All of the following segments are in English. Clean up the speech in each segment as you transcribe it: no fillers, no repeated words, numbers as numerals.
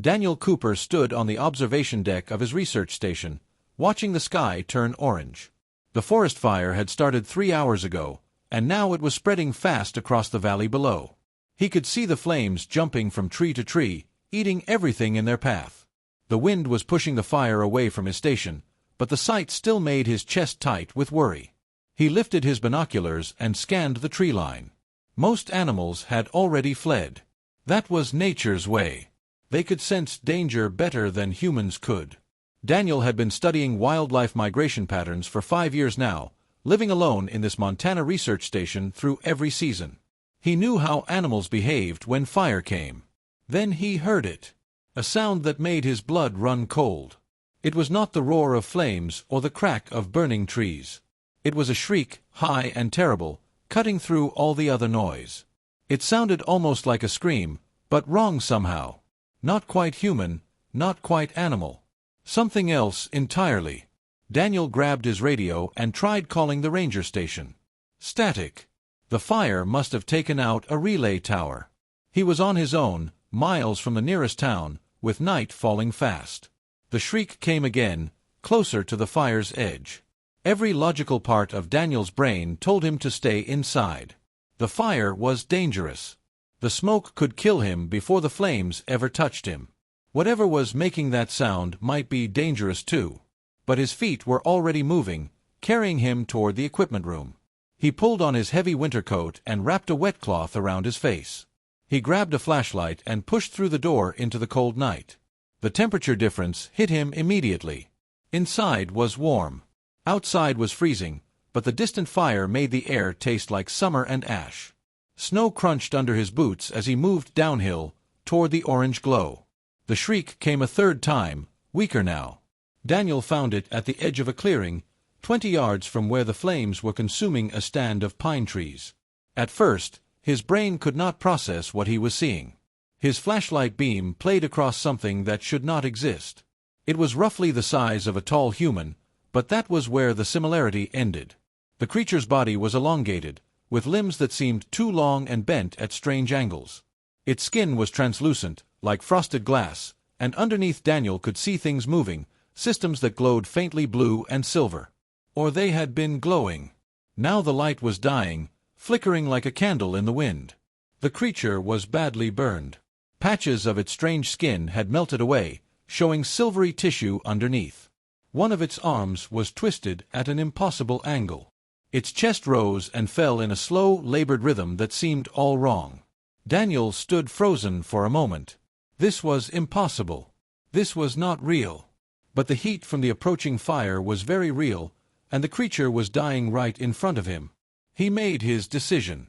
Daniel Cooper stood on the observation deck of his research station, watching the sky turn orange. The forest fire had started 3 hours ago, and now it was spreading fast across the valley below. He could see the flames jumping from tree to tree, eating everything in their path. The wind was pushing the fire away from his station, but the sight still made his chest tight with worry. He lifted his binoculars and scanned the tree line. Most animals had already fled. That was nature's way. They could sense danger better than humans could. Daniel had been studying wildlife migration patterns for 5 years now, living alone in this Montana research station through every season. He knew how animals behaved when fire came. Then he heard it. A sound that made his blood run cold. It was not the roar of flames or the crack of burning trees. It was a shriek, high and terrible, cutting through all the other noise. It sounded almost like a scream, but wrong somehow. Not quite human, not quite animal. Something else entirely. Daniel grabbed his radio and tried calling the ranger station. Static. The fire must have taken out a relay tower. He was on his own, miles from the nearest town, with night falling fast. The shriek came again, closer to the fire's edge. Every logical part of Daniel's brain told him to stay inside. The fire was dangerous. The smoke could kill him before the flames ever touched him. Whatever was making that sound might be dangerous too. But his feet were already moving, carrying him toward the equipment room. He pulled on his heavy winter coat and wrapped a wet cloth around his face. He grabbed a flashlight and pushed through the door into the cold night. The temperature difference hit him immediately. Inside was warm. Outside was freezing, but the distant fire made the air taste like summer and ash. Snow crunched under his boots as he moved downhill, toward the orange glow. The shriek came a third time, weaker now. Daniel found it at the edge of a clearing, 20 yards from where the flames were consuming a stand of pine trees. At first, his brain could not process what he was seeing. His flashlight beam played across something that should not exist. It was roughly the size of a tall human, but that was where the similarity ended. The creature's body was elongated, with limbs that seemed too long and bent at strange angles. Its skin was translucent, like frosted glass, and underneath Daniel could see things moving, systems that glowed faintly blue and silver. Or they had been glowing. Now the light was dying, flickering like a candle in the wind. The creature was badly burned. Patches of its strange skin had melted away, showing silvery tissue underneath. One of its arms was twisted at an impossible angle. Its chest rose and fell in a slow, labored rhythm that seemed all wrong. Daniel stood frozen for a moment. This was impossible. This was not real. But the heat from the approaching fire was very real, and the creature was dying right in front of him. He made his decision.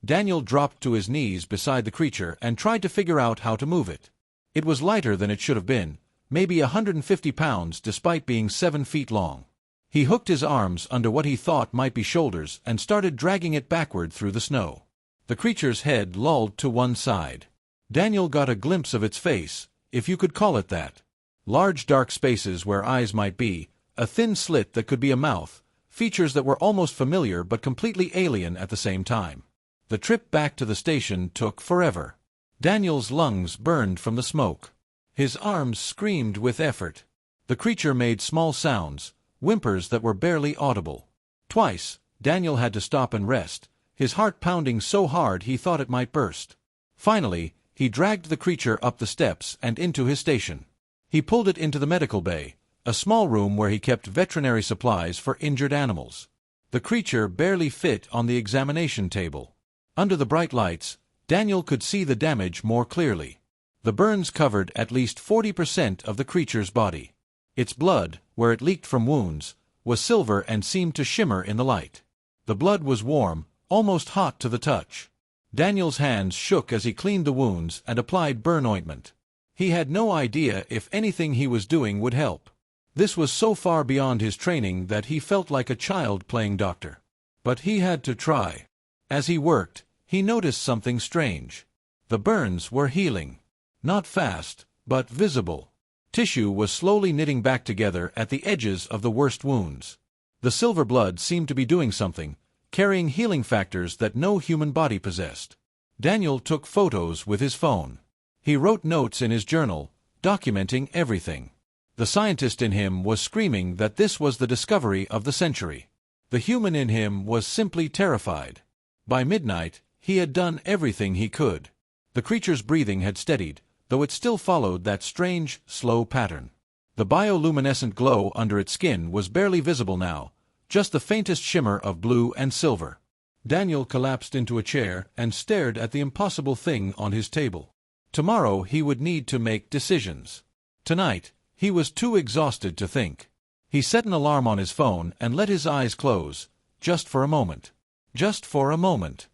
Daniel dropped to his knees beside the creature and tried to figure out how to move it. It was lighter than it should have been, maybe 150 pounds despite being 7 feet long. He hooked his arms under what he thought might be shoulders and started dragging it backward through the snow. The creature's head lolled to one side. Daniel got a glimpse of its face, if you could call it that. Large dark spaces where eyes might be, a thin slit that could be a mouth, features that were almost familiar but completely alien at the same time. The trip back to the station took forever. Daniel's lungs burned from the smoke. His arms screamed with effort. The creature made small sounds, whimpers that were barely audible. Twice, Daniel had to stop and rest, his heart pounding so hard he thought it might burst. Finally, he dragged the creature up the steps and into his station. He pulled it into the medical bay, a small room where he kept veterinary supplies for injured animals. The creature barely fit on the examination table. Under the bright lights, Daniel could see the damage more clearly. The burns covered at least 40% of the creature's body. Its blood, where it leaked from wounds, was silver and seemed to shimmer in the light. The blood was warm, almost hot to the touch. Daniel's hands shook as he cleaned the wounds and applied burn ointment. He had no idea if anything he was doing would help. This was so far beyond his training that he felt like a child playing doctor. But he had to try. As he worked, he noticed something strange. The burns were healing. Not fast, but visible. Tissue was slowly knitting back together at the edges of the worst wounds. The silver blood seemed to be doing something, carrying healing factors that no human body possessed. Daniel took photos with his phone. He wrote notes in his journal, documenting everything. The scientist in him was screaming that this was the discovery of the century. The human in him was simply terrified. By midnight, he had done everything he could. The creature's breathing had steadied, though it still followed that strange, slow pattern. The bioluminescent glow under its skin was barely visible now, just the faintest shimmer of blue and silver. Daniel collapsed into a chair and stared at the impossible thing on his table. Tomorrow he would need to make decisions. Tonight, he was too exhausted to think. He set an alarm on his phone and let his eyes close, just for a moment. Just for a moment.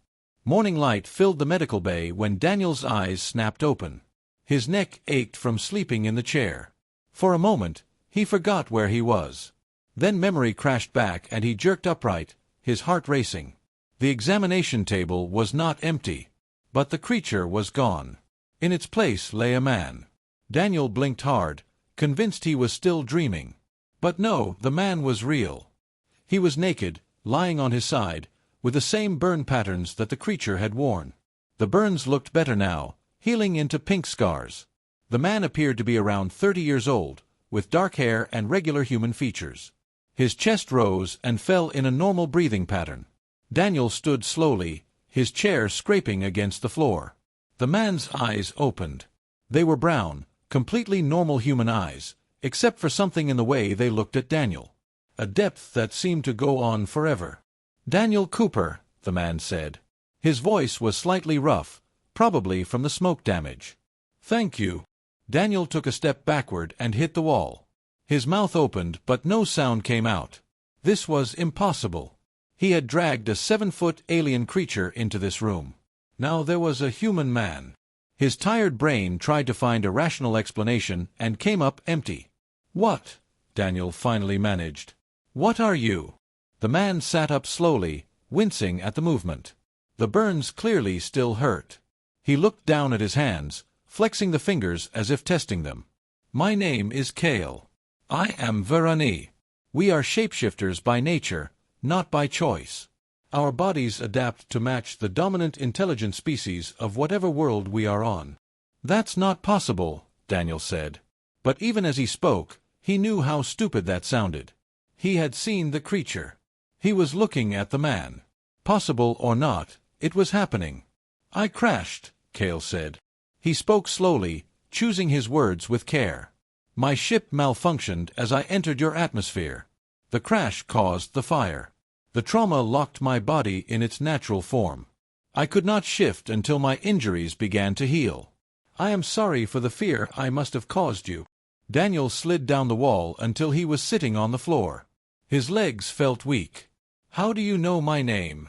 Morning light filled the medical bay when Daniel's eyes snapped open. His neck ached from sleeping in the chair. For a moment, he forgot where he was. Then memory crashed back and he jerked upright, his heart racing. The examination table was not empty, but the creature was gone. In its place lay a man. Daniel blinked hard, convinced he was still dreaming. But no, the man was real. He was naked, lying on his side, with the same burn patterns that the creature had worn. The burns looked better now, healing into pink scars. The man appeared to be around 30 years old, with dark hair and regular human features. His chest rose and fell in a normal breathing pattern. Daniel stood slowly, his chair scraping against the floor. The man's eyes opened. They were brown, completely normal human eyes, except for something in the way they looked at Daniel. A depth that seemed to go on forever. "Daniel Cooper," the man said. His voice was slightly rough, probably from the smoke damage. "Thank you." Daniel took a step backward and hit the wall. His mouth opened, but no sound came out. This was impossible. He had dragged a 7-foot alien creature into this room. Now there was a human man. His tired brain tried to find a rational explanation and came up empty. "What?" Daniel finally managed. "What are you?" The man sat up slowly, wincing at the movement. The burns clearly still hurt. He looked down at his hands, flexing the fingers as if testing them. "My name is Kale. I am Verani. We are shapeshifters by nature, not by choice. Our bodies adapt to match the dominant intelligent species of whatever world we are on." "That's not possible," Daniel said. But even as he spoke, he knew how stupid that sounded. He had seen the creature. He was looking at the man. Possible or not, it was happening. "I crashed," Kale said. He spoke slowly, choosing his words with care. "My ship malfunctioned as I entered your atmosphere. The crash caused the fire. The trauma locked my body in its natural form. I could not shift until my injuries began to heal. I am sorry for the fear I must have caused you." Daniel slid down the wall until he was sitting on the floor. His legs felt weak. "How do you know my name?"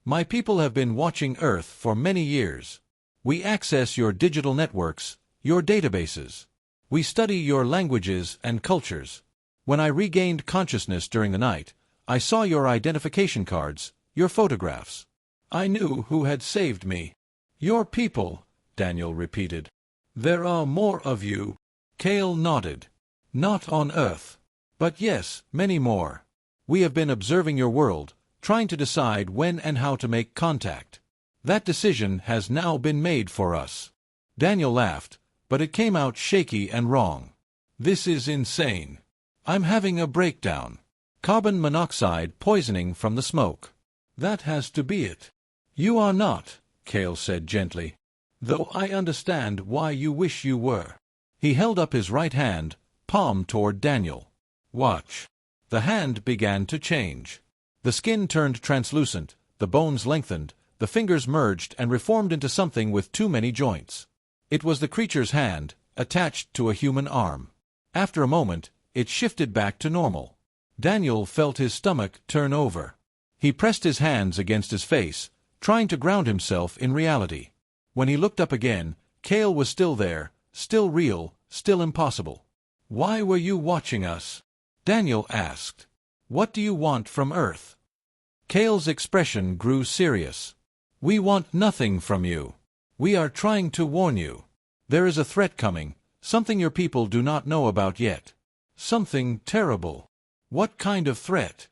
"My people have been watching Earth for many years. We access your digital networks, your databases. We study your languages and cultures. When I regained consciousness during the night, I saw your identification cards, your photographs. I knew who had saved me." "Your people," Daniel repeated. "There are more of you." Kale nodded. "Not on Earth. But yes, many more. We have been observing your world, trying to decide when and how to make contact. That decision has now been made for us." Daniel laughed, but it came out shaky and wrong. "This is insane. I'm having a breakdown. Carbon monoxide poisoning from the smoke. That has to be it." "You are not," Kale said gently. "Though I understand why you wish you were." He held up his right hand, palm toward Daniel. "Watch." The hand began to change. The skin turned translucent, the bones lengthened, the fingers merged and reformed into something with too many joints. It was the creature's hand, attached to a human arm. After a moment, it shifted back to normal. Daniel felt his stomach turn over. He pressed his hands against his face, trying to ground himself in reality. When he looked up again, Kale was still there, still real, still impossible. "Why were you watching us?" Daniel asked. "What do you want from Earth?" Kale's expression grew serious. "We want nothing from you. We are trying to warn you. There is a threat coming, something your people do not know about yet. Something terrible." "What kind of threat?"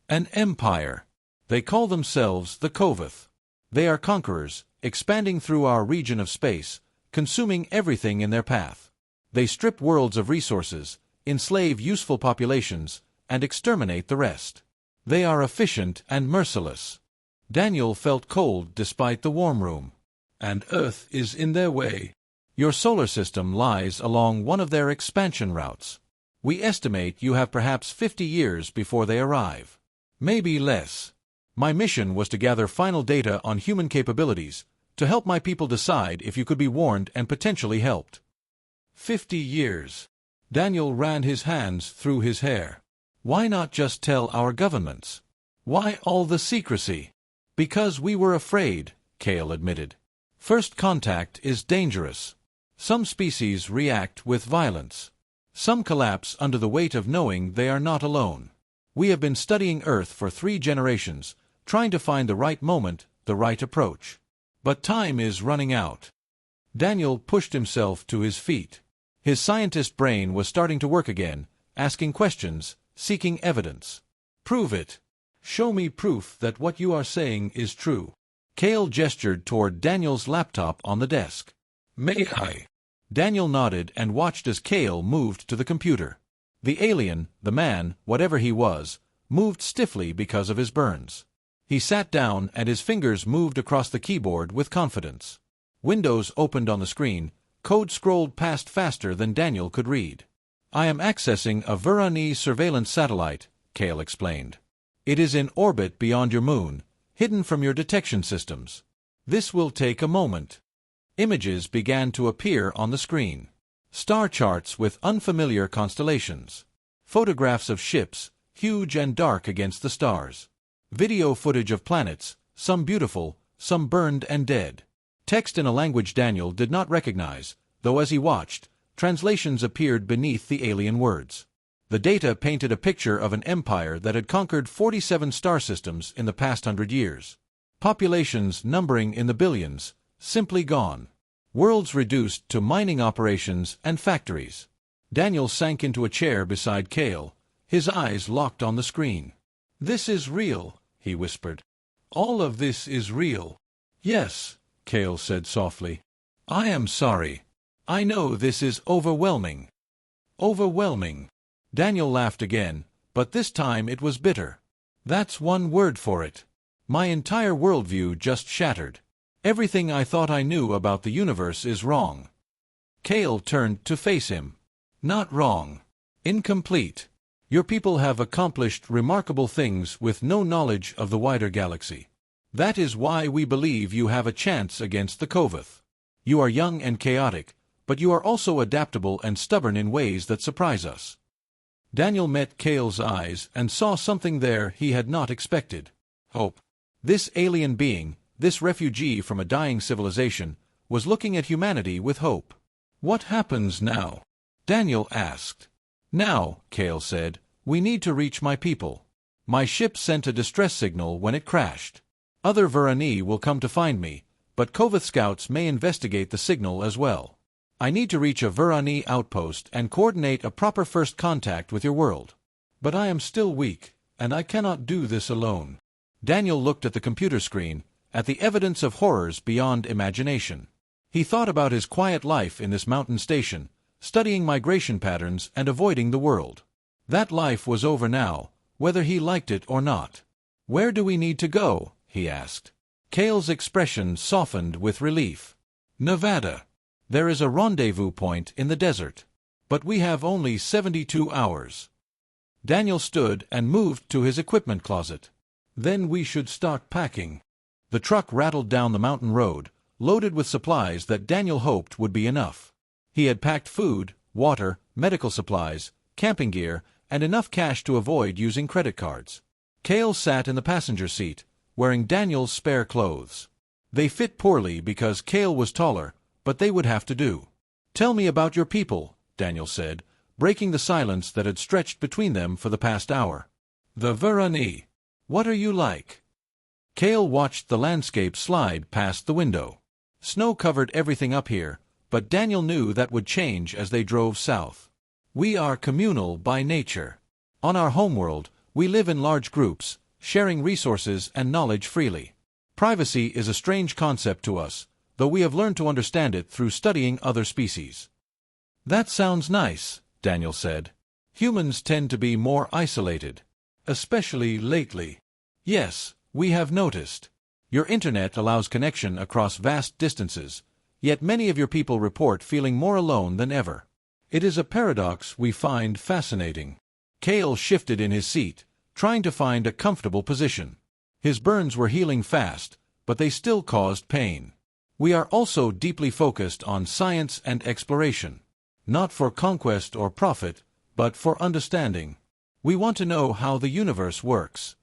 "An empire. They call themselves the Kovath. They are conquerors, expanding through our region of space, consuming everything in their path. They strip worlds of resources, enslave useful populations, and exterminate the rest. They are efficient and merciless. Daniel felt cold despite the warm room. And Earth is in their way. Your solar system lies along one of their expansion routes. We estimate you have perhaps 50 years before they arrive. Maybe less. My mission was to gather final data on human capabilities, to help my people decide if you could be warned and potentially helped. 50 years. Daniel ran his hands through his hair. Why not just tell our governments? Why all the secrecy? Because we were afraid, Kale admitted. First contact is dangerous. Some species react with violence. Some collapse under the weight of knowing they are not alone. We have been studying Earth for 3 generations, trying to find the right moment, the right approach. But time is running out. Daniel pushed himself to his feet. His scientist brain was starting to work again, asking questions, seeking evidence. Prove it. Show me proof that what you are saying is true. Kale gestured toward Daniel's laptop on the desk. May I? Daniel nodded and watched as Kale moved to the computer. The alien, the man, whatever he was, moved stiffly because of his burns. He sat down and his fingers moved across the keyboard with confidence. Windows opened on the screen, code scrolled past faster than Daniel could read. I am accessing a Virani surveillance satellite, Kale explained. It is in orbit beyond your moon, hidden from your detection systems. This will take a moment. Images began to appear on the screen. Star charts with unfamiliar constellations. Photographs of ships, huge and dark against the stars. Video footage of planets, some beautiful, some burned and dead. Text in a language Daniel did not recognize, though as he watched, translations appeared beneath the alien words. The data painted a picture of an empire that had conquered 47 star systems in the past 100 years. Populations numbering in the billions, simply gone. Worlds reduced to mining operations and factories. Daniel sank into a chair beside Kale, his eyes locked on the screen. This is real, he whispered. All of this is real. Yes, Kale said softly. I am sorry. I know this is overwhelming. Overwhelming. Daniel laughed again, but this time it was bitter. That's one word for it. My entire worldview just shattered. Everything I thought I knew about the universe is wrong. Kale turned to face him. Not wrong. Incomplete. Your people have accomplished remarkable things with no knowledge of the wider galaxy. That is why we believe you have a chance against the Koveth. You are young and chaotic, but you are also adaptable and stubborn in ways that surprise us. Daniel met Kale's eyes and saw something there he had not expected. Hope. This alien being, this refugee from a dying civilization, was looking at humanity with hope. What happens now? Daniel asked. Now, Kale said, we need to reach my people. My ship sent a distress signal when it crashed. Other Virani will come to find me, but Koveth scouts may investigate the signal as well. I need to reach a Virani outpost and coordinate a proper first contact with your world. But I am still weak, and I cannot do this alone. Daniel looked at the computer screen, at the evidence of horrors beyond imagination. He thought about his quiet life in this mountain station, studying migration patterns and avoiding the world. That life was over now, whether he liked it or not. Where do we need to go? He asked. Kale's expression softened with relief. Nevada. There is a rendezvous point in the desert. But we have only 72 hours. Daniel stood and moved to his equipment closet. Then we should start packing. The truck rattled down the mountain road, loaded with supplies that Daniel hoped would be enough. He had packed food, water, medical supplies, camping gear, and enough cash to avoid using credit cards. Kale sat in the passenger seat, wearing Daniel's spare clothes. They fit poorly because Kale was taller, but they would have to do. Tell me about your people, Daniel said, breaking the silence that had stretched between them for the past hour. The Virani. What are you like? Kale watched the landscape slide past the window. Snow covered everything up here, but Daniel knew that would change as they drove south. We are communal by nature. On our homeworld, we live in large groups, sharing resources and knowledge freely. Privacy is a strange concept to us, though we have learned to understand it through studying other species. That sounds nice, Daniel said. Humans tend to be more isolated, especially lately. Yes, we have noticed. Your internet allows connection across vast distances, yet many of your people report feeling more alone than ever. It is a paradox we find fascinating. Kale shifted in his seat, trying to find a comfortable position. His burns were healing fast, but they still caused pain. We are also deeply focused on science and exploration. Not for conquest or profit, but for understanding. We want to know how the universe works.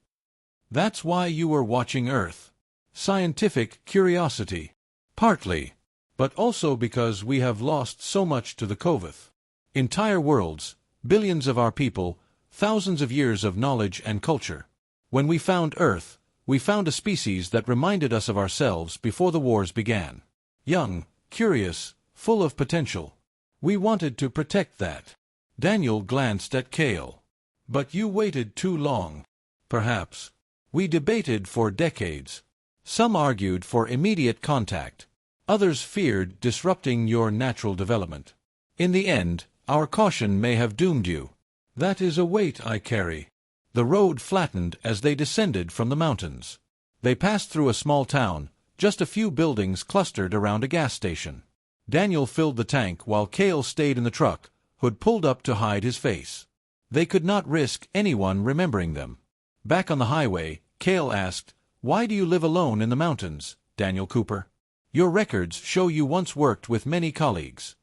That's why you were watching Earth. Scientific curiosity. Partly. But also because we have lost so much to the COVID. Entire worlds, billions of our people, thousands of years of knowledge and culture. When we found Earth, we found a species that reminded us of ourselves before the wars began. Young, curious, full of potential. We wanted to protect that. Daniel glanced at Kale. But you waited too long. Perhaps. We debated for decades. Some argued for immediate contact. Others feared disrupting your natural development. In the end, our caution may have doomed you. That is a weight I carry. The road flattened as they descended from the mountains. They passed through a small town, just a few buildings clustered around a gas station. Daniel filled the tank while Kale stayed in the truck, hood pulled up to hide his face. They could not risk anyone remembering them. Back on the highway, Kale asked, "Why do you live alone in the mountains, Daniel Cooper? Your records show you once worked with many colleagues."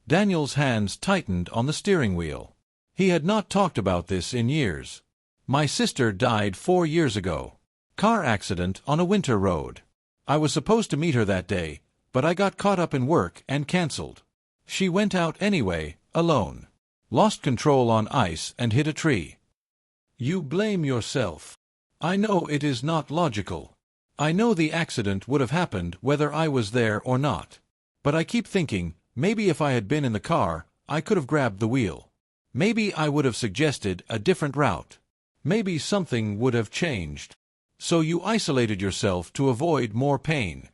Daniel's hands tightened on the steering wheel. He had not talked about this in years. "My sister died 4 years ago. Car accident on a winter road. I was supposed to meet her that day, but I got caught up in work and cancelled. She went out anyway, alone. Lost control on ice and hit a tree." You blame yourself. I know it is not logical. I know the accident would have happened whether I was there or not. But I keep thinking, maybe if I had been in the car, I could have grabbed the wheel. Maybe I would have suggested a different route. Maybe something would have changed. So you isolated yourself to avoid more pain.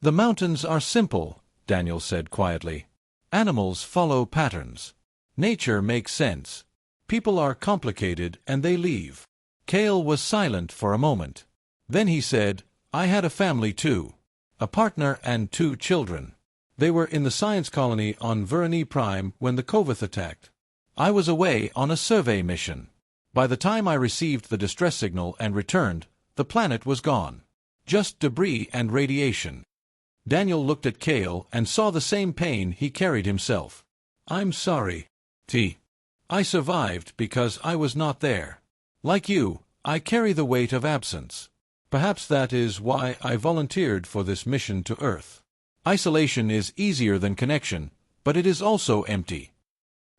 The mountains are simple, Daniel said quietly. Animals follow patterns. Nature makes sense. People are complicated and they leave. Kale was silent for a moment. Then he said, "I had a family too. A partner and 2 children. They were in the science colony on Verani Prime when the COVID attacked. I was away on a survey mission. By the time I received the distress signal and returned, the planet was gone. Just debris and radiation." Daniel looked at Kale and saw the same pain he carried himself. "I'm sorry, T. I survived because I was not there. Like you, I carry the weight of absence. Perhaps that is why I volunteered for this mission to Earth. Isolation is easier than connection, but it is also empty."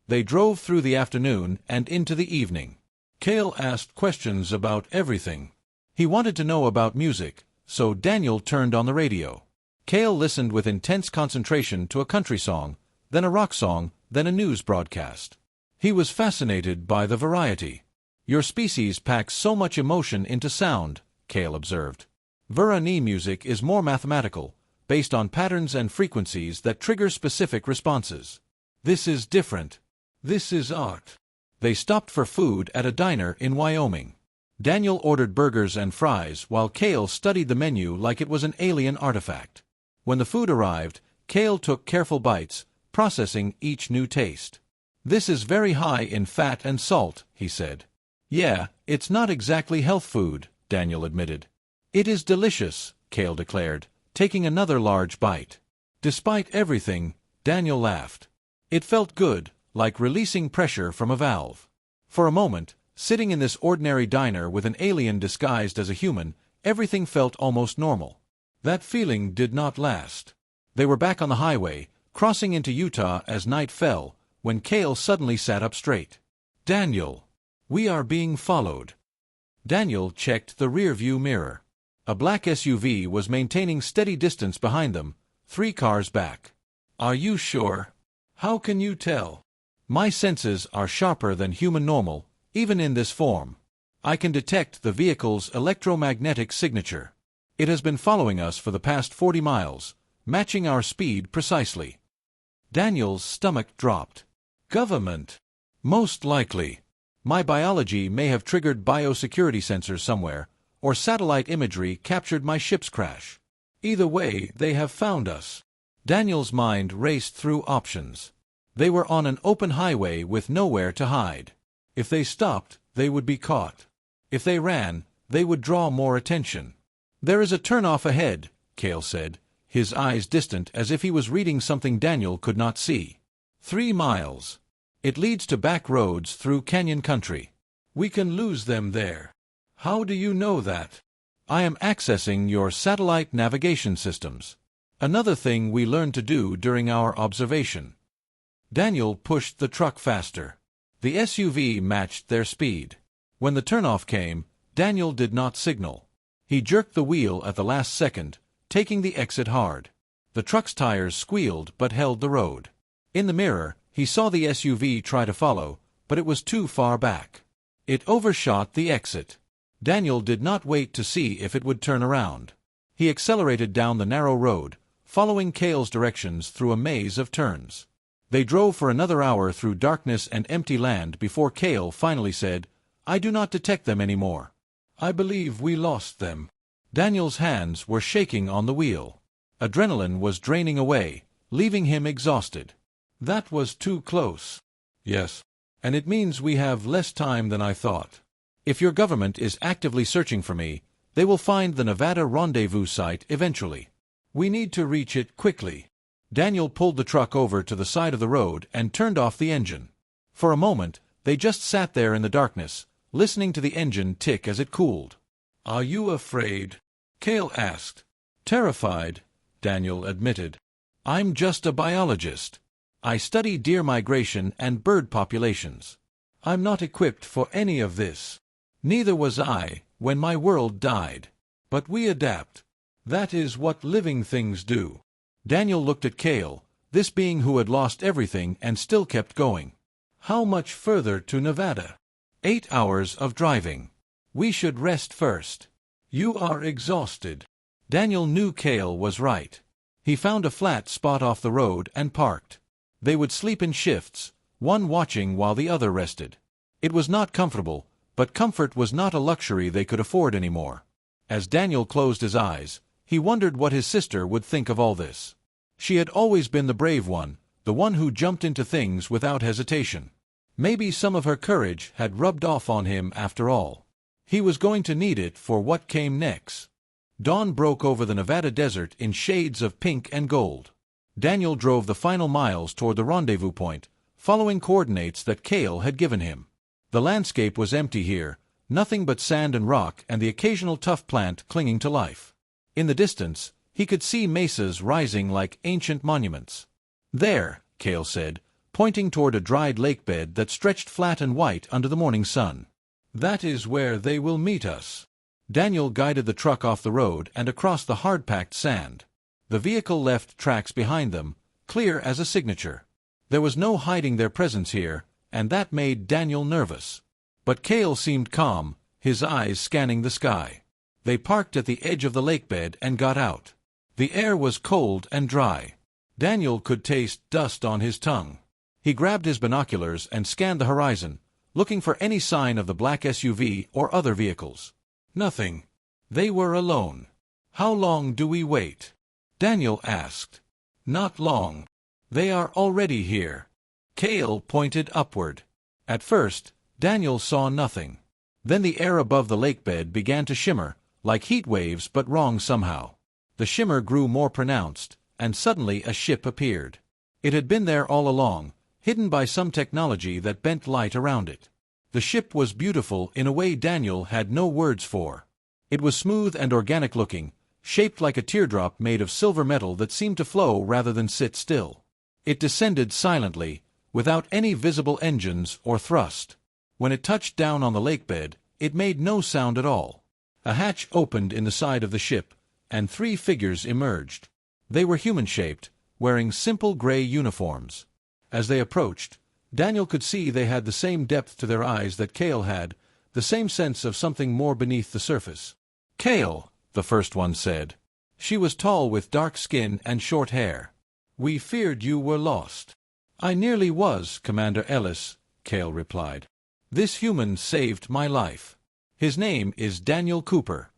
They drove through the afternoon and into the evening. Kale asked questions about everything. He wanted to know about music, so Daniel turned on the radio. Kale listened with intense concentration to a country song, then a rock song, then a news broadcast. He was fascinated by the variety. "Your species packs so much emotion into sound," Kale observed. "Verani music is more mathematical, based on patterns and frequencies that trigger specific responses. This is different. This is art." They stopped for food at a diner in Wyoming. Daniel ordered burgers and fries while Kale studied the menu like it was an alien artifact. When the food arrived, Kale took careful bites, processing each new taste. "This is very high in fat and salt," he said. "Yeah, it's not exactly health food," Daniel admitted. "It is delicious," Kale declared, taking another large bite. Despite everything, Daniel laughed. It felt good, like releasing pressure from a valve. For a moment, sitting in this ordinary diner with an alien disguised as a human, everything felt almost normal. That feeling did not last. They were back on the highway, crossing into Utah as night fell, when Kale suddenly sat up straight. "Daniel, we are being followed." Daniel checked the rearview mirror. A black SUV was maintaining steady distance behind them, 3 cars back. "Are you sure? How can you tell?" "My senses are sharper than human normal, even in this form. I can detect the vehicle's electromagnetic signature. It has been following us for the past 40 miles, matching our speed precisely." Daniel's stomach dropped. Government? Most likely. My biology may have triggered biosecurity sensors somewhere, or satellite imagery captured my ship's crash. Either way, they have found us. Daniel's mind raced through options. They were on an open highway with nowhere to hide. If they stopped, they would be caught. If they ran, they would draw more attention. There is a turnoff ahead, Cale said, his eyes distant as if he was reading something Daniel could not see. 3 miles. It leads to back roads through canyon country. We can lose them there. How do you know that? I am accessing your satellite navigation systems. Another thing we learned to do during our observation. Daniel pushed the truck faster. The SUV matched their speed. When the turnoff came, Daniel did not signal. He jerked the wheel at the last second, taking the exit hard. The truck's tires squealed but held the road. In the mirror, he saw the SUV try to follow, but it was too far back. It overshot the exit. Daniel did not wait to see if it would turn around. He accelerated down the narrow road, following Cale's directions through a maze of turns. They drove for another hour through darkness and empty land before Cale finally said, "I do not detect them anymore. I believe we lost them." Daniel's hands were shaking on the wheel. Adrenaline was draining away, leaving him exhausted. That was too close. Yes. And it means we have less time than I thought. If your government is actively searching for me, they will find the Nevada rendezvous site eventually. We need to reach it quickly. Daniel pulled the truck over to the side of the road and turned off the engine. For a moment, they just sat there in the darkness, listening to the engine tick as it cooled. "Are you afraid?" Cale asked. "Terrified," Daniel admitted. "I'm just a biologist. I study deer migration and bird populations. I'm not equipped for any of this. Neither was I when my world died. But we adapt. That is what living things do." Daniel looked at Cale, this being who had lost everything and still kept going. "How much further to Nevada?" 8 hours of driving. We should rest first. You are exhausted. Daniel knew Cale was right. He found a flat spot off the road and parked. They would sleep in shifts, one watching while the other rested. It was not comfortable, but comfort was not a luxury they could afford anymore. As Daniel closed his eyes, he wondered what his sister would think of all this. She had always been the brave one, the one who jumped into things without hesitation. Maybe some of her courage had rubbed off on him after all. He was going to need it for what came next. Dawn broke over the Nevada desert in shades of pink and gold. Daniel drove the final miles toward the rendezvous point, following coordinates that Cale had given him. The landscape was empty here, nothing but sand and rock and the occasional tough plant clinging to life. In the distance, he could see mesas rising like ancient monuments. "There," Cale said, pointing toward a dried lake bed that stretched flat and white under the morning sun. "That is where they will meet us." Daniel guided the truck off the road and across the hard-packed sand. The vehicle left tracks behind them, clear as a signature. There was no hiding their presence here, and that made Daniel nervous. But Cale seemed calm, his eyes scanning the sky. They parked at the edge of the lake bed and got out. The air was cold and dry. Daniel could taste dust on his tongue. He grabbed his binoculars and scanned the horizon, looking for any sign of the black SUV or other vehicles. Nothing. They were alone. "How long do we wait?" Daniel asked. "Not long. They are already here." Cale pointed upward. At first, Daniel saw nothing. Then the air above the lake bed began to shimmer, like heat waves but wrong somehow. The shimmer grew more pronounced, and suddenly a ship appeared. It had been there all along, hidden by some technology that bent light around it. The ship was beautiful in a way Daniel had no words for. It was smooth and organic-looking, shaped like a teardrop made of silver metal that seemed to flow rather than sit still. It descended silently, without any visible engines or thrust. When it touched down on the lake bed, it made no sound at all. A hatch opened in the side of the ship, and 3 figures emerged. They were human-shaped, wearing simple gray uniforms. As they approached, Daniel could see they had the same depth to their eyes that Cale had, the same sense of something more beneath the surface. "Cale," the first one said. She was tall with dark skin and short hair. We feared you were lost. I nearly was, Commander Ellis, Kale replied. This human saved my life. His name is Daniel Cooper.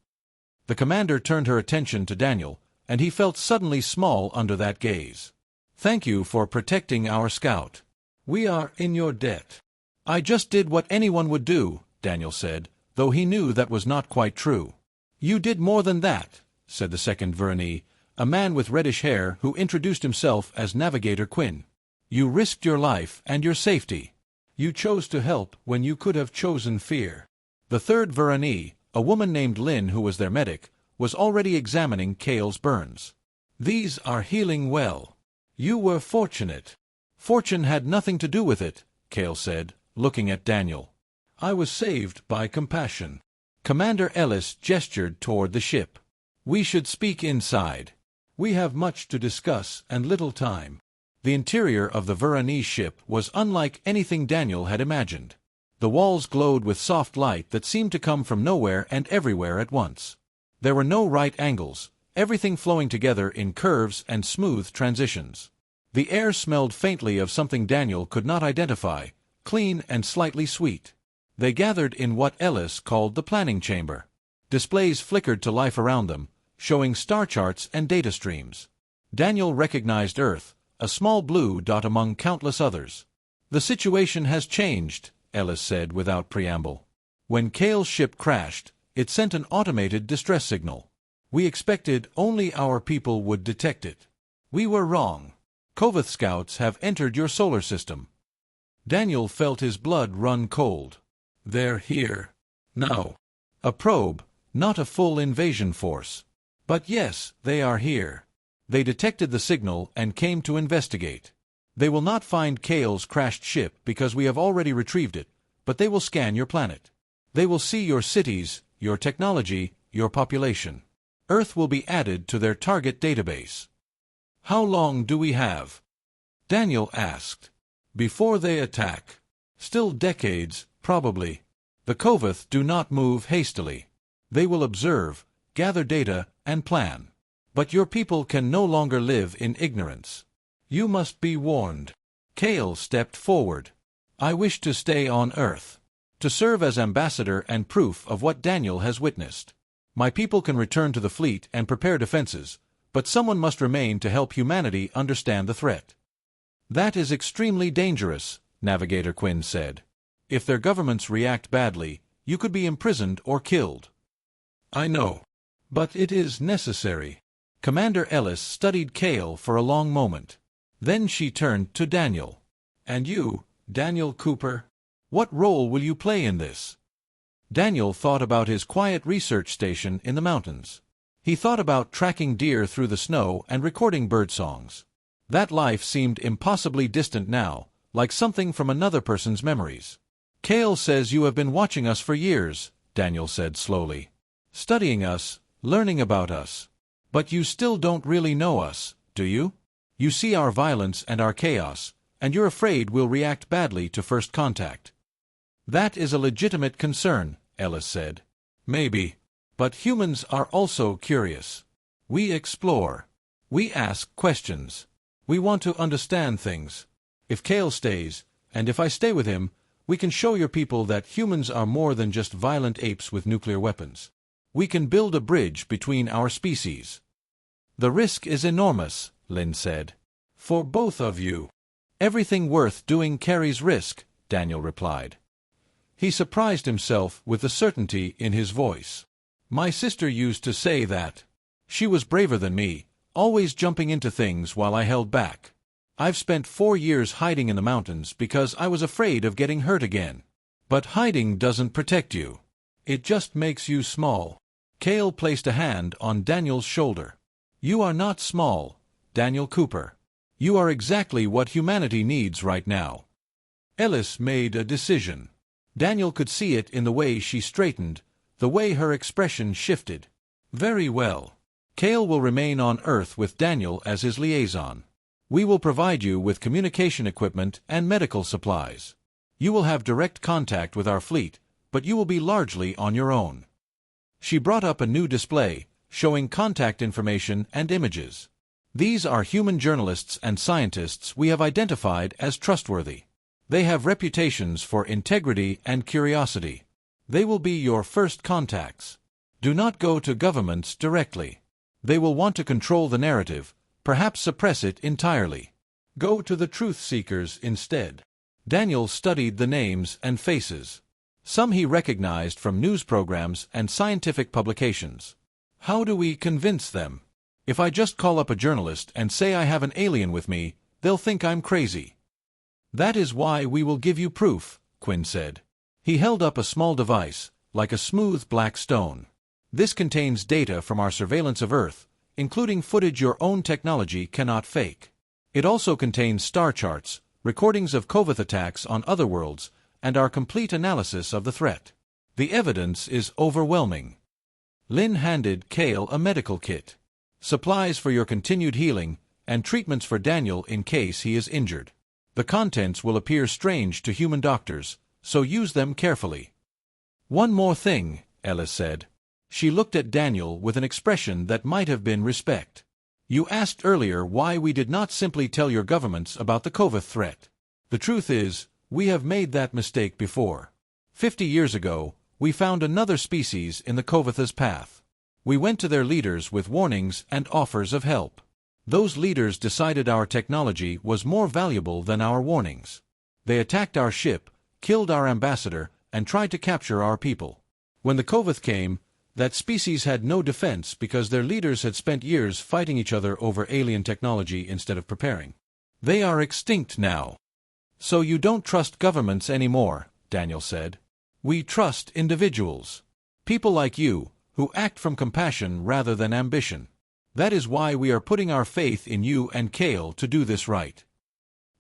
The commander turned her attention to Daniel, and he felt suddenly small under that gaze. Thank you for protecting our scout. We are in your debt. I just did what anyone would do, Daniel said, though he knew that was not quite true. You did more than that, said the second Verani, a man with reddish hair who introduced himself as Navigator Quinn. You risked your life and your safety. You chose to help when you could have chosen fear. The third Verani, a woman named Lynn who was their medic, was already examining Kale's burns. These are healing well. You were fortunate. Fortune had nothing to do with it, Kale said, looking at Daniel. I was saved by compassion. Commander Ellis gestured toward the ship. We should speak inside. We have much to discuss and little time. The interior of the Verani ship was unlike anything Daniel had imagined. The walls glowed with soft light that seemed to come from nowhere and everywhere at once. There were no right angles, everything flowing together in curves and smooth transitions. The air smelled faintly of something Daniel could not identify, clean and slightly sweet. They gathered in what Ellis called the planning chamber. Displays flickered to life around them, showing star charts and data streams. Daniel recognized Earth, a small blue dot among countless others. The situation has changed, Ellis said without preamble. When Kale's ship crashed, it sent an automated distress signal. We expected only our people would detect it. We were wrong. Kovath scouts have entered your solar system. Daniel felt his blood run cold. They're here. Now. A probe, not a full invasion force. But yes, they are here. They detected the signal and came to investigate. They will not find Kale's crashed ship because we have already retrieved it, but they will scan your planet. They will see your cities, your technology, your population. Earth will be added to their target database. How long do we have? Daniel asked. Before they attack. Still decades, probably. The Kovath do not move hastily. They will observe, gather data, and plan. But your people can no longer live in ignorance. You must be warned. Kale stepped forward. I wish to stay on Earth. To serve as ambassador and proof of what Daniel has witnessed. My people can return to the fleet and prepare defenses, but someone must remain to help humanity understand the threat. That is extremely dangerous, Navigator Quinn said. If their governments react badly, you could be imprisoned or killed. I know. But it is necessary. Commander Ellis studied Kale for a long moment. Then she turned to Daniel. And you, Daniel Cooper? What role will you play in this? Daniel thought about his quiet research station in the mountains. He thought about tracking deer through the snow and recording bird songs. That life seemed impossibly distant now, like something from another person's memories. Kale says you have been watching us for years, Daniel said slowly. Studying us, learning about us. But you still don't really know us, do you? You see our violence and our chaos, and you're afraid we'll react badly to first contact. That is a legitimate concern, Ellis said. Maybe. But humans are also curious. We explore. We ask questions. We want to understand things. If Kale stays, and if I stay with him, we can show your people that humans are more than just violent apes with nuclear weapons. We can build a bridge between our species. The risk is enormous, Lynn said. For both of you. Everything worth doing carries risk, Daniel replied. He surprised himself with the certainty in his voice. My sister used to say that. She was braver than me, always jumping into things while I held back. I've spent 4 years hiding in the mountains because I was afraid of getting hurt again. But hiding doesn't protect you. It just makes you small. Kale placed a hand on Daniel's shoulder. You are not small, Daniel Cooper. You are exactly what humanity needs right now. Ellis made a decision. Daniel could see it in the way she straightened, the way her expression shifted. Very well. Kale will remain on Earth with Daniel as his liaison. We will provide you with communication equipment and medical supplies. You will have direct contact with our fleet, but you will be largely on your own. She brought up a new display, showing contact information and images. These are human journalists and scientists we have identified as trustworthy. They have reputations for integrity and curiosity. They will be your first contacts. Do not go to governments directly. They will want to control the narrative, perhaps suppress it entirely. Go to the truth seekers instead. Daniel studied the names and faces. Some he recognized from news programs and scientific publications. How do we convince them? If I just call up a journalist and say I have an alien with me, they'll think I'm crazy. That is why we will give you proof, Quinn said. He held up a small device, like a smooth black stone. This contains data from our surveillance of Earth, including footage your own technology cannot fake. It also contains star charts, recordings of Kovath attacks on other worlds, and our complete analysis of the threat. The evidence is overwhelming. Lynn handed Kale a medical kit. Supplies for your continued healing, and treatments for Daniel in case he is injured. The contents will appear strange to human doctors, so use them carefully. One more thing, Ellis said. She looked at Daniel with an expression that might have been respect. You asked earlier why we did not simply tell your governments about the Kovath threat. The truth is, we have made that mistake before. 50 years ago, we found another species in the Kovath's path. We went to their leaders with warnings and offers of help. Those leaders decided our technology was more valuable than our warnings. They attacked our ship, killed our ambassador, and tried to capture our people. When the Kovath came, that species had no defense because their leaders had spent years fighting each other over alien technology instead of preparing. They are extinct now. So you don't trust governments anymore, Daniel said. We trust individuals. People like you, who act from compassion rather than ambition. That is why we are putting our faith in you and Kale to do this right.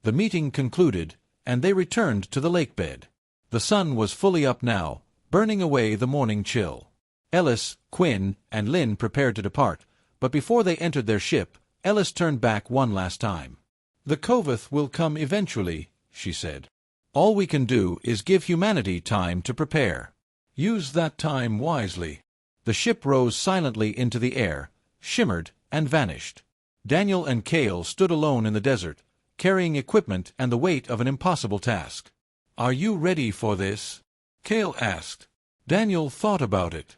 The meeting concluded, and they returned to the lake bed. The sun was fully up now, burning away the morning chill. Ellis, Quinn, and Lynn prepared to depart, but before they entered their ship, Ellis turned back one last time. The Kovath will come eventually, she said. All we can do is give humanity time to prepare. Use that time wisely. The ship rose silently into the air, shimmered, and vanished. Daniel and Kale stood alone in the desert, carrying equipment and the weight of an impossible task. Are you ready for this? Kale asked. Daniel thought about it.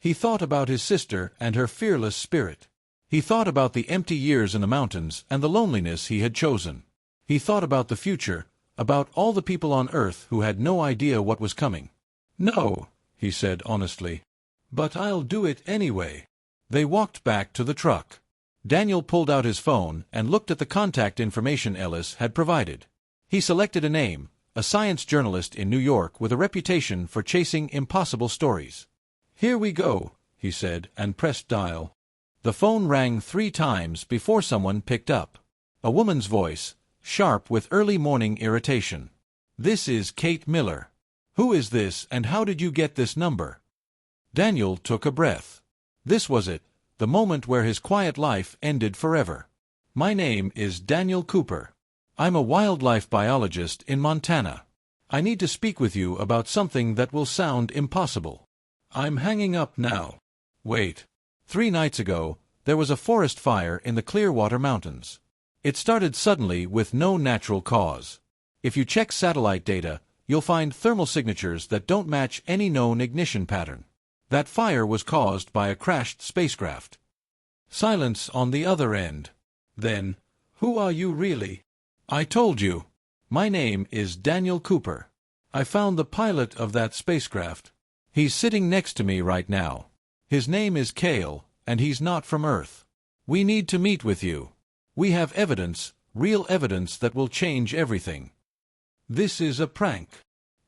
He thought about his sister and her fearless spirit. He thought about the empty years in the mountains and the loneliness he had chosen. He thought about the future, about all the people on Earth who had no idea what was coming. No, he said honestly. But I'll do it anyway. They walked back to the truck. Daniel pulled out his phone and looked at the contact information Ellis had provided. He selected a name, a science journalist in New York with a reputation for chasing impossible stories. Here we go, he said, and pressed dial. The phone rang 3 times before someone picked up. A woman's voice, sharp with early morning irritation. This is Kate Miller. Who is this and how did you get this number? Daniel took a breath. This was it, the moment where his quiet life ended forever. My name is Daniel Cooper. I'm a wildlife biologist in Montana. I need to speak with you about something that will sound impossible. I'm hanging up now. Wait. 3 nights ago, there was a forest fire in the Clearwater Mountains. It started suddenly with no natural cause. If you check satellite data, you'll find thermal signatures that don't match any known ignition pattern. That fire was caused by a crashed spacecraft. Silence on the other end. Then, who are you really? I told you. My name is Daniel Cooper. I found the pilot of that spacecraft. He's sitting next to me right now. His name is Kale, and he's not from Earth. We need to meet with you. We have evidence, real evidence that will change everything. This is a prank.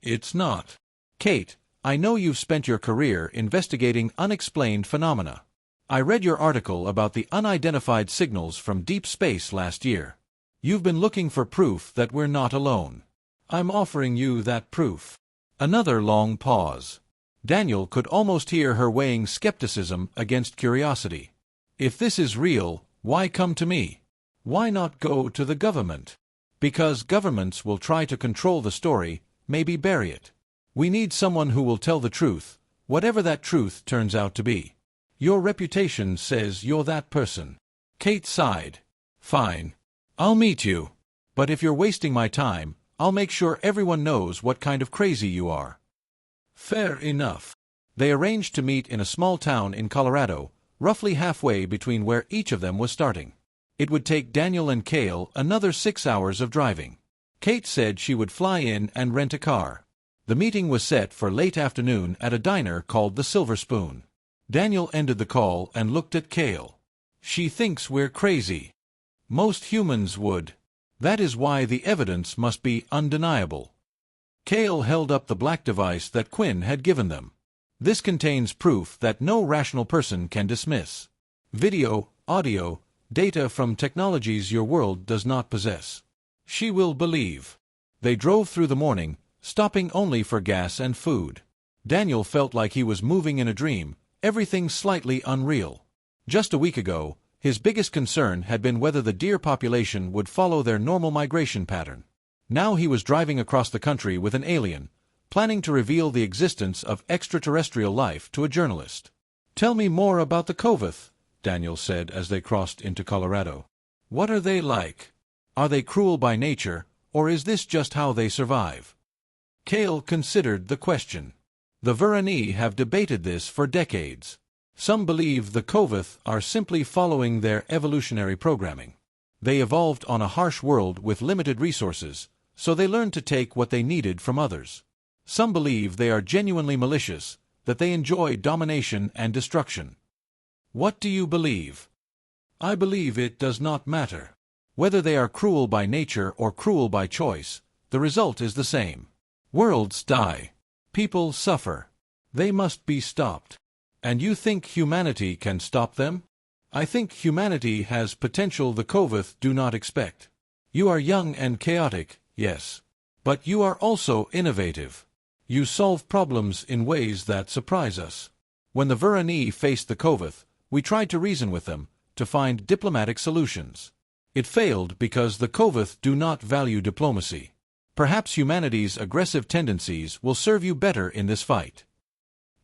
It's not. Kate, I know you've spent your career investigating unexplained phenomena. I read your article about the unidentified signals from deep space last year. You've been looking for proof that we're not alone. I'm offering you that proof. Another long pause. Daniel could almost hear her weighing skepticism against curiosity. If this is real, why come to me? Why not go to the government? Because governments will try to control the story, maybe bury it. We need someone who will tell the truth, whatever that truth turns out to be. Your reputation says you're that person. Kate sighed. Fine. I'll meet you. But if you're wasting my time, I'll make sure everyone knows what kind of crazy you are. Fair enough. They arranged to meet in a small town in Colorado, roughly halfway between where each of them was starting. It would take Daniel and Cale another 6 hours of driving. Kate said she would fly in and rent a car. The meeting was set for late afternoon at a diner called the Silver Spoon. Daniel ended the call and looked at Cale. She thinks we're crazy. Most humans would. That is why the evidence must be undeniable. Cale held up the black device that Quinn had given them. This contains proof that no rational person can dismiss. Video, audio, data from technologies your world does not possess. She will believe. They drove through the morning, stopping only for gas and food. Daniel felt like he was moving in a dream, everything slightly unreal. Just a week ago, his biggest concern had been whether the deer population would follow their normal migration pattern. Now he was driving across the country with an alien, planning to reveal the existence of extraterrestrial life to a journalist. "Tell me more about the Koveth," Daniel said as they crossed into Colorado. "What are they like? Are they cruel by nature, or is this just how they survive?" Cale considered the question. The Vurani have debated this for decades. Some believe the Koveth are simply following their evolutionary programming. They evolved on a harsh world with limited resources, so they learned to take what they needed from others. Some believe they are genuinely malicious, that they enjoy domination and destruction. What do you believe? I believe it does not matter. Whether they are cruel by nature or cruel by choice, the result is the same. Worlds die. People suffer. They must be stopped. And you think humanity can stop them? I think humanity has potential the Koveth do not expect. You are young and chaotic, yes. But you are also innovative. You solve problems in ways that surprise us. When the Vurani faced the Koveth, we tried to reason with them, to find diplomatic solutions. It failed because the Koveth do not value diplomacy. Perhaps humanity's aggressive tendencies will serve you better in this fight.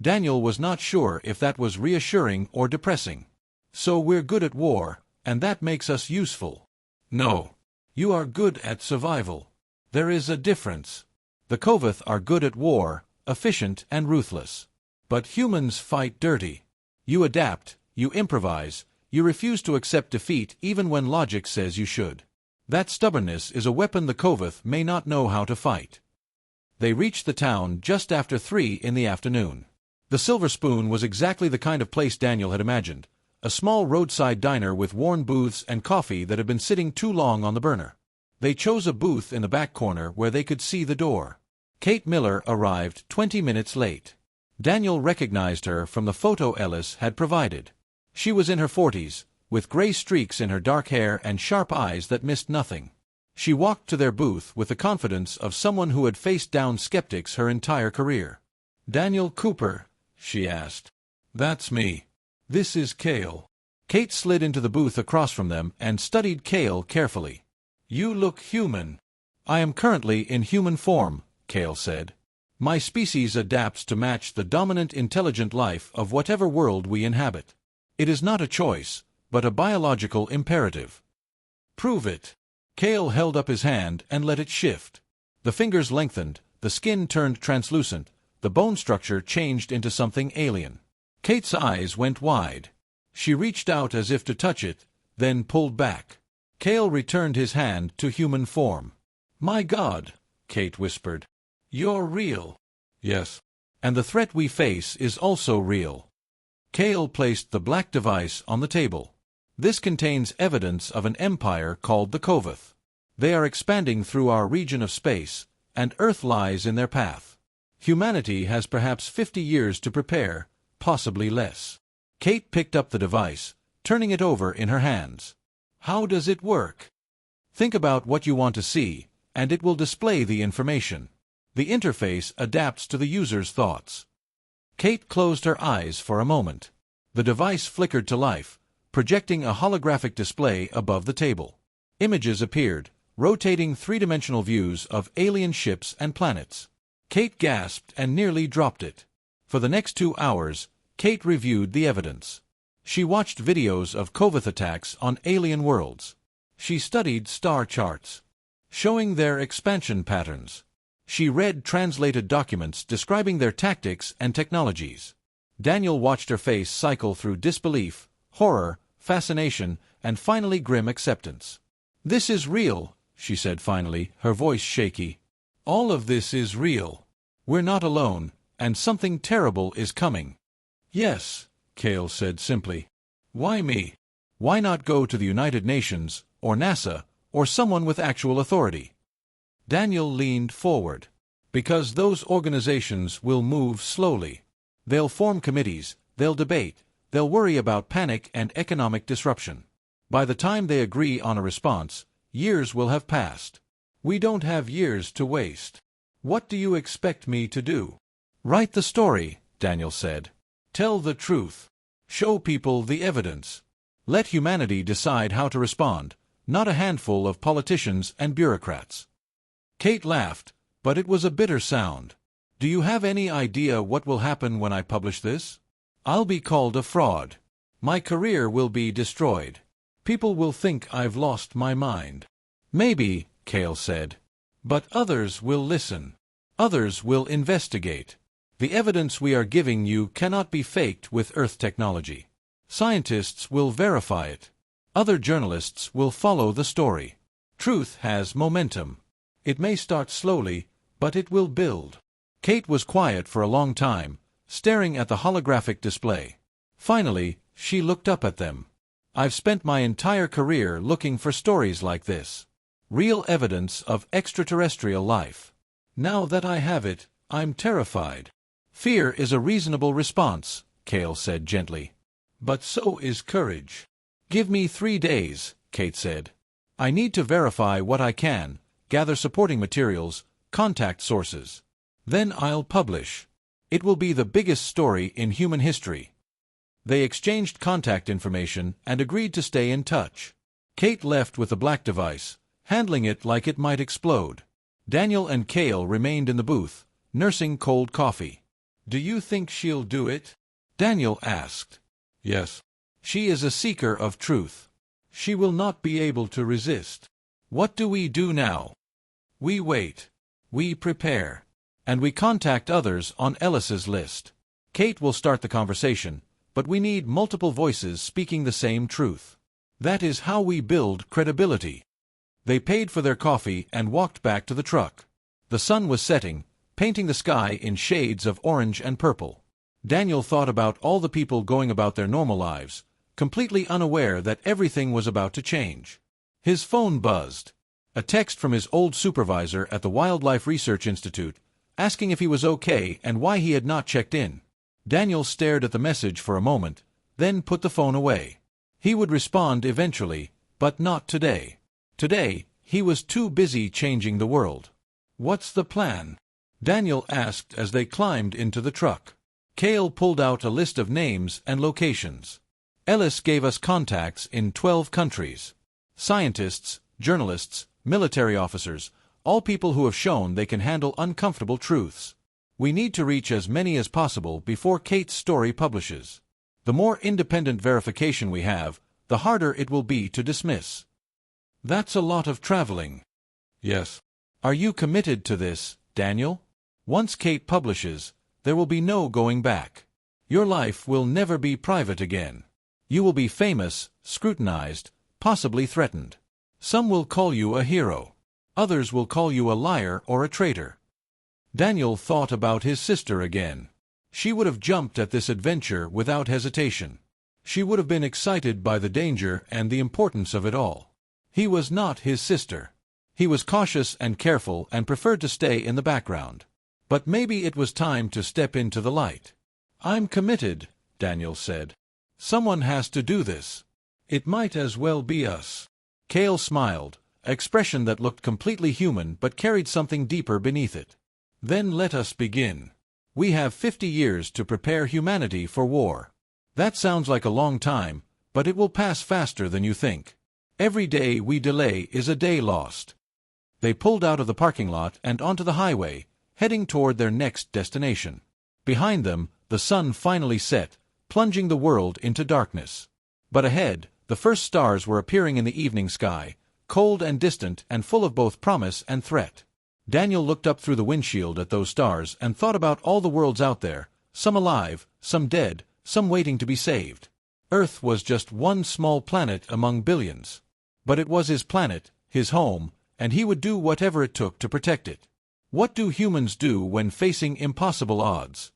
Daniel was not sure if that was reassuring or depressing. So we're good at war, and that makes us useful. No. You are good at survival. There is a difference. The Koveth are good at war, efficient and ruthless. But humans fight dirty. You adapt, you improvise, you refuse to accept defeat even when logic says you should. That stubbornness is a weapon the Koveth may not know how to fight. They reached the town just after 3 in the afternoon. The Silver Spoon was exactly the kind of place Daniel had imagined, a small roadside diner with worn booths and coffee that had been sitting too long on the burner. They chose a booth in the back corner where they could see the door. Kate Miller arrived 20 minutes late. Daniel recognized her from the photo Ellis had provided. She was in her 40s, with gray streaks in her dark hair and sharp eyes that missed nothing. She walked to their booth with the confidence of someone who had faced down skeptics her entire career. "Daniel Cooper?" she asked. "That's me. This is Cale." Kate slid into the booth across from them and studied Cale carefully. "You look human." "I am currently in human form," Cale said. "My species adapts to match the dominant intelligent life of whatever world we inhabit. It is not a choice, but a biological imperative." "Prove it." Cale held up his hand and let it shift. The fingers lengthened, the skin turned translucent, the bone structure changed into something alien. Kate's eyes went wide. She reached out as if to touch it, then pulled back. Cale returned his hand to human form. "My God," Kate whispered. "You're real." "Yes. And the threat we face is also real." Cale placed the black device on the table. "This contains evidence of an empire called the Koveth. They are expanding through our region of space, and Earth lies in their path. Humanity has perhaps 50 years to prepare, possibly less." Kate picked up the device, turning it over in her hands. "How does it work?" "Think about what you want to see, and it will display the information. The interface adapts to the user's thoughts." Kate closed her eyes for a moment. The device flickered to life, projecting a holographic display above the table. Images appeared, rotating three-dimensional views of alien ships and planets. Kate gasped and nearly dropped it. For the next 2 hours, Kate reviewed the evidence. She watched videos of Kovath attacks on alien worlds. She studied star charts, showing their expansion patterns. She read translated documents describing their tactics and technologies. Daniel watched her face cycle through disbelief, horror, fascination, and finally grim acceptance. "This is real," she said finally, her voice shaky. "All of this is real. We're not alone, and something terrible is coming." "Yes," Cale said simply. "Why me? Why not go to the United Nations, or NASA, or someone with actual authority?" Daniel leaned forward. "Because those organizations will move slowly. They'll form committees, they'll debate, they'll worry about panic and economic disruption. By the time they agree on a response, years will have passed. We don't have years to waste. What do you expect me to do?" "Write the story," Daniel said. "Tell the truth. Show people the evidence. Let humanity decide how to respond, not a handful of politicians and bureaucrats." Kate laughed, but it was a bitter sound. "Do you have any idea what will happen when I publish this? I'll be called a fraud. My career will be destroyed. People will think I've lost my mind." "Maybe," Cale said. "But others will listen. Others will investigate. The evidence we are giving you cannot be faked with Earth technology. Scientists will verify it. Other journalists will follow the story. Truth has momentum. It may start slowly, but it will build." Kate was quiet for a long time, staring at the holographic display. Finally, she looked up at them. "I've spent my entire career looking for stories like this. Real evidence of extraterrestrial life. Now that I have it, I'm terrified." "Fear is a reasonable response," Cale said gently. "But so is courage." "Give me 3 days," Kate said. "I need to verify what I can, gather supporting materials, contact sources. Then I'll publish. It will be the biggest story in human history." They exchanged contact information and agreed to stay in touch. Kate left with the black device, handling it like it might explode. Daniel and Cale remained in the booth, nursing cold coffee. "Do you think she'll do it?" Daniel asked. "Yes. She is a seeker of truth. She will not be able to resist." "What do we do now?" "We wait. We prepare. And we contact others on Ellis's list. Kate will start the conversation, but we need multiple voices speaking the same truth. That is how we build credibility." They paid for their coffee and walked back to the truck. The sun was setting, painting the sky in shades of orange and purple. Daniel thought about all the people going about their normal lives, completely unaware that everything was about to change. His phone buzzed. A text from his old supervisor at the Wildlife Research Institute, asking if he was okay and why he had not checked in. Daniel stared at the message for a moment, then put the phone away. He would respond eventually, but not today. Today, he was too busy changing the world. "What's the plan?" Daniel asked as they climbed into the truck. Cale pulled out a list of names and locations. "Ellis gave us contacts in 12 countries. Scientists, journalists, military officers, all people who have shown they can handle uncomfortable truths. We need to reach as many as possible before Kate's story publishes. The more independent verification we have, the harder it will be to dismiss." "That's a lot of traveling." "Yes." "Are you committed to this, Daniel? Once Kate publishes, there will be no going back. Your life will never be private again. You will be famous, scrutinized, possibly threatened. Some will call you a hero. Others will call you a liar or a traitor." Daniel thought about his sister again. She would have jumped at this adventure without hesitation. She would have been excited by the danger and the importance of it all. He was not his sister. He was cautious and careful and preferred to stay in the background. But maybe it was time to step into the light. "I'm committed," Daniel said. "Someone has to do this. It might as well be us." Cale smiled, an expression that looked completely human but carried something deeper beneath it. "Then let us begin. We have 50 years to prepare humanity for war. That sounds like a long time, but it will pass faster than you think. Every day we delay is a day lost." They pulled out of the parking lot and onto the highway, heading toward their next destination. Behind them, the sun finally set, plunging the world into darkness. But ahead, the first stars were appearing in the evening sky, cold and distant and full of both promise and threat. Daniel looked up through the windshield at those stars and thought about all the worlds out there, some alive, some dead, some waiting to be saved. Earth was just one small planet among billions. But it was his planet, his home, and he would do whatever it took to protect it. What do humans do when facing impossible odds?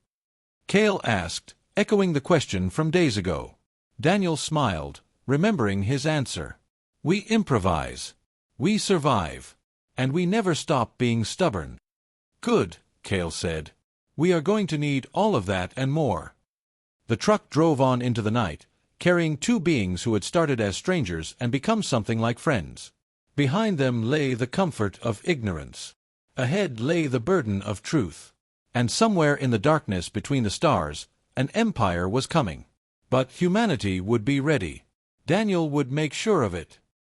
Cale asked, echoing the question from days ago. Daniel smiled, remembering his answer. We improvise. We survive. And we never stop being stubborn. Good, Cale said. We are going to need all of that and more. The truck drove on into the night, carrying two beings who had started as strangers and become something like friends. Behind them lay the comfort of ignorance. Ahead lay the burden of truth. And somewhere in the darkness between the stars, an empire was coming. But humanity would be ready. Daniel would make sure of it.